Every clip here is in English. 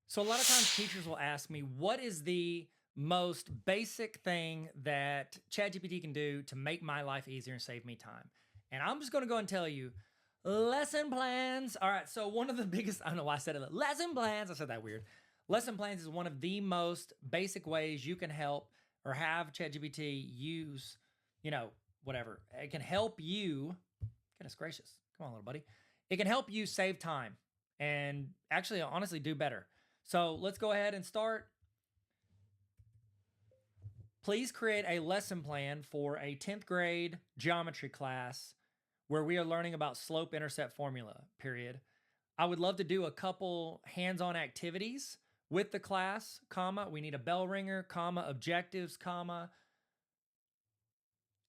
So a lot of times teachers will ask me, what is the most basic thing that ChatGPT can do to make my life easier and save me time? And I'm just going to go and tell you lesson plans. All right. So one of the biggest, I don't know why I said it, lesson plans. I said that weird. Lesson plans is one of the most basic ways you can help or have ChatGPT use, whatever. It can help you. Goodness gracious. Come on, little buddy. It can help you save time and actually, honestly, do better. So let's go ahead and start. Please create a lesson plan for a 10th grade geometry class where we are learning about slope-intercept formula, period. I would love to do a couple hands-on activities with the class, comma. We need a bell ringer, comma, objectives, comma,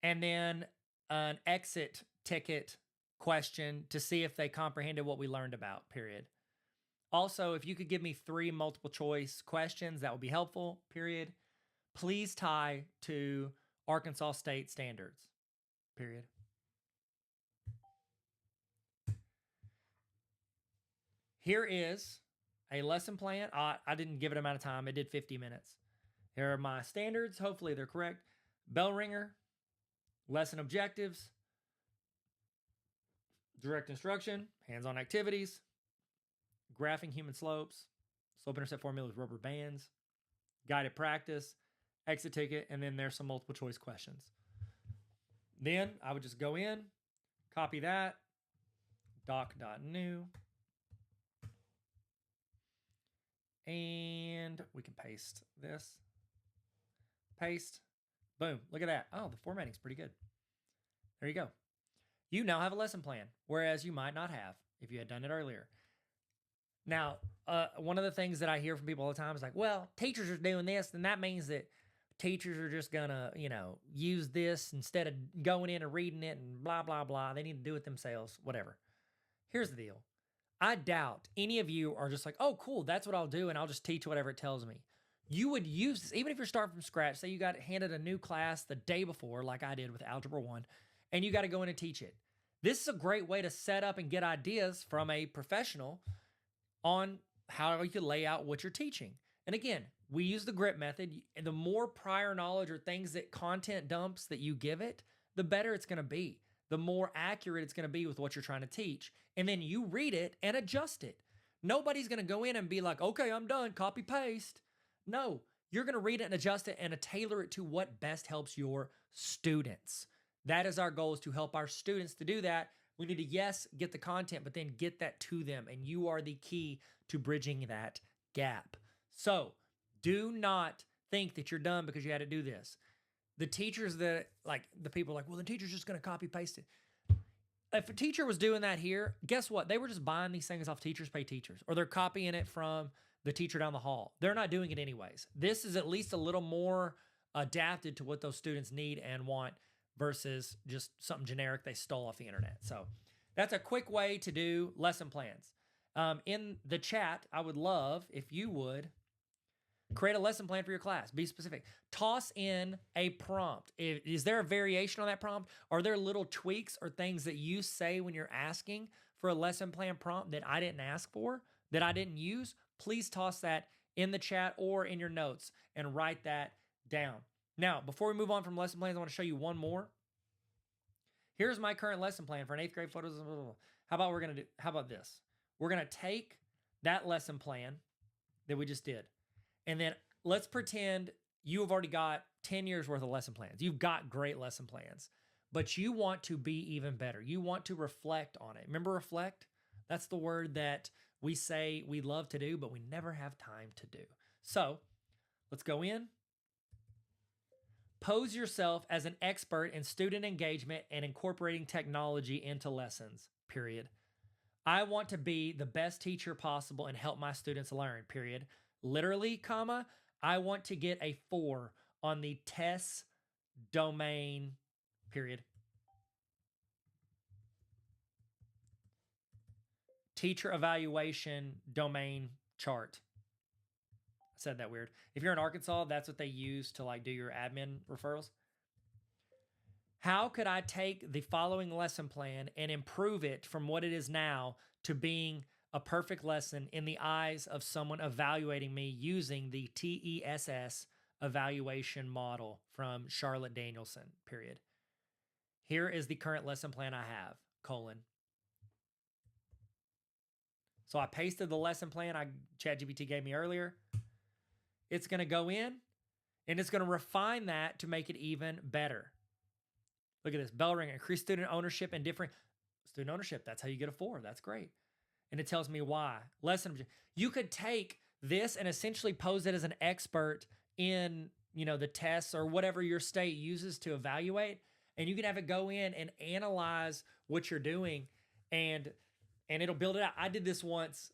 and then an exit ticket question to see if they comprehended what we learned about, period. Also, if you could give me 3 multiple choice questions, that would be helpful, period. Please tie to Arkansas State standards, period. Here is a lesson plan. I didn't give it amount of time. It did 50 minutes. Here are my standards. Hopefully they're correct. Bell ringer, lesson objectives, direct instruction, hands-on activities, graphing human slopes, slope-intercept formula with rubber bands, guided practice, exit ticket, and then there's some multiple choice questions. Then I would just go in, copy that, doc.new, and we can paste this. Paste. Boom. Look at that. Oh, the formatting's pretty good. There you go. You now have a lesson plan, whereas you might not have if you had done it earlier. Now, one of the things that I hear from people all the time is like, well, teachers are doing this, and that means that teachers are just going to, use this instead of going in and reading it and blah, blah, blah. They need to do it themselves, whatever. Here's the deal. I doubt any of you are just like, oh, cool, that's what I'll do, and I'll just teach whatever it tells me. You would use this, even if you're starting from scratch. Say you got handed a new class the day before, like I did with Algebra 1, and you got to go in and teach it. This is a great way to set up and get ideas from a professional on how you could lay out what you're teaching. And again, we use the GRIP method. The more prior knowledge or things that content dumps that you give it, the better it's going to be. The more accurate it's going to be with what you're trying to teach. And then you read it and adjust it. Nobody's going to go in and be like, okay, I'm done, copy paste. No, you're going to read it and adjust it and tailor it to what best helps your students. That is our goal, is to help our students to do that. We need to, yes, get the content, but then get that to them. And you are the key to bridging that gap. So do not think that you're done because you had to do this. The teachers that, like, the people are like, well, the teacher's just going to copy paste it. If a teacher was doing that here, guess what? They were just buying these things off Teachers Pay Teachers, or they're copying it from the teacher down the hall. They're not doing it anyways. This is at least a little more adapted to what those students need and want versus just something generic they stole off the internet. So that's a quick way to do lesson plans. In the chat, I would love if you would create a lesson plan for your class. Be specific. Toss in a prompt. Is there a variation on that prompt? Are there little tweaks or things that you say when you're asking for a lesson plan prompt that I didn't ask for, that I didn't use? Please toss that in the chat or in your notes and write that down. Now, before we move on from lesson plans, I want to show you one more. Here's my current lesson plan for an 8th grade photos. How about this? We're going to take that lesson plan that we just did, and then let's pretend you have already got 10 years worth of lesson plans. You've got great lesson plans, but you want to be even better. You want to reflect on it. Remember reflect? That's the word that we say we love to do, but we never have time to do. So let's go in. Pose yourself as an expert in student engagement and incorporating technology into lessons, period. I want to be the best teacher possible and help my students learn, period. Literally, comma, I want to get a 4 on the TESS domain, period. Teacher evaluation domain chart. I said that weird. If you're in Arkansas, that's what they use to like do your admin referrals. How could I take the following lesson plan and improve it from what it is now to being a perfect lesson in the eyes of someone evaluating me using the TESS evaluation model from Charlotte Danielson, period. Here is the current lesson plan I have, colon. So I pasted the lesson plan ChatGPT gave me earlier. It's going to go in and it's going to refine that to make it even better. Look at this, bell ring, increase student ownership and different student ownership. That's how you get a 4. That's great. And it tells me why. You could take this and essentially pose it as an expert in, the tests or whatever your state uses to evaluate. And you can have it go in and analyze what you're doing and it'll build it out. I did this once.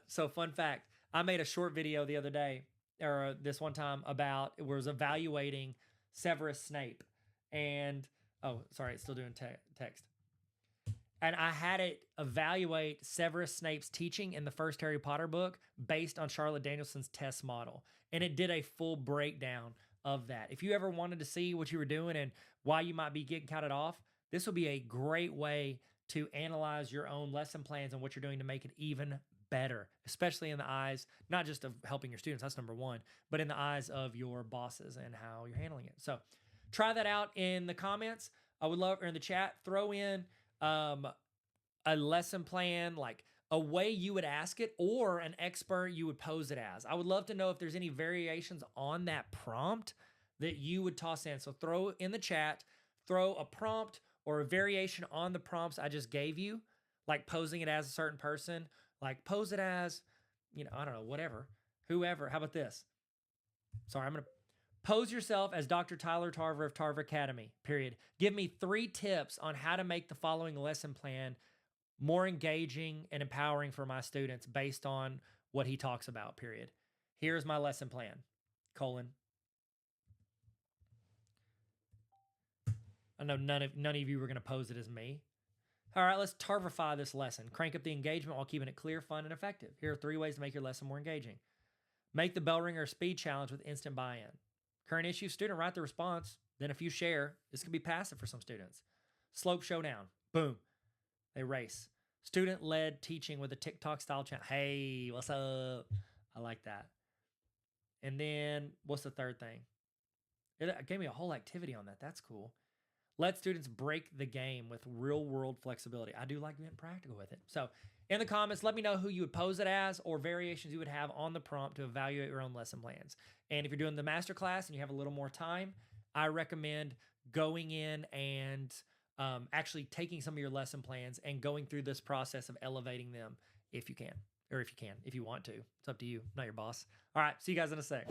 So fun fact, I made a short video the other day or this one time about, it was evaluating Severus Snape. And, oh, sorry, it's still doing text. And I had it evaluate Severus Snape's teaching in the first Harry Potter book based on Charlotte Danielson's test model. And it did a full breakdown of that. If you ever wanted to see what you were doing and why you might be getting counted off, this will be a great way to analyze your own lesson plans and what you're doing to make it even better, especially in the eyes, not just of helping your students, that's number one, but in the eyes of your bosses and how you're handling it. So try that out in the comments. I would love, or in the chat, throw in a lesson plan, like a way you would ask it or an expert you would pose it as. I would love to know if there's any variations on that prompt that you would toss in. So throw in the chat, throw a prompt or a variation on the prompts I just gave you, like posing it as a certain person, like pose it as, I don't know, whatever, whoever. How about this? Sorry, I'm going to pose yourself as Dr. Tyler Tarver of Tarver Academy, period. Give me 3 tips on how to make the following lesson plan more engaging and empowering for my students based on what he talks about, period. Here's my lesson plan, colon. I know none of you were going to pose it as me. All right, let's Tarverify this lesson. Crank up the engagement while keeping it clear, fun, and effective. Here are 3 ways to make your lesson more engaging. Make the bell ringer a speed challenge with instant buy-in. Current issue, student write the response, then if you share, this can be passive for some students. Slope showdown, boom, they race. Student-led teaching with a TikTok style channel. Hey, what's up? I like that. And then what's the third thing? It gave me a whole activity on that. That's cool. Let students break the game with real-world flexibility. I do like being practical with it. So in the comments, let me know who you would pose it as or variations you would have on the prompt to evaluate your own lesson plans. And if you're doing the masterclass and you have a little more time, I recommend going in and actually taking some of your lesson plans and going through this process of elevating them if you can, or if you want to. It's up to you. I'm not your boss. All right, see you guys in a sec.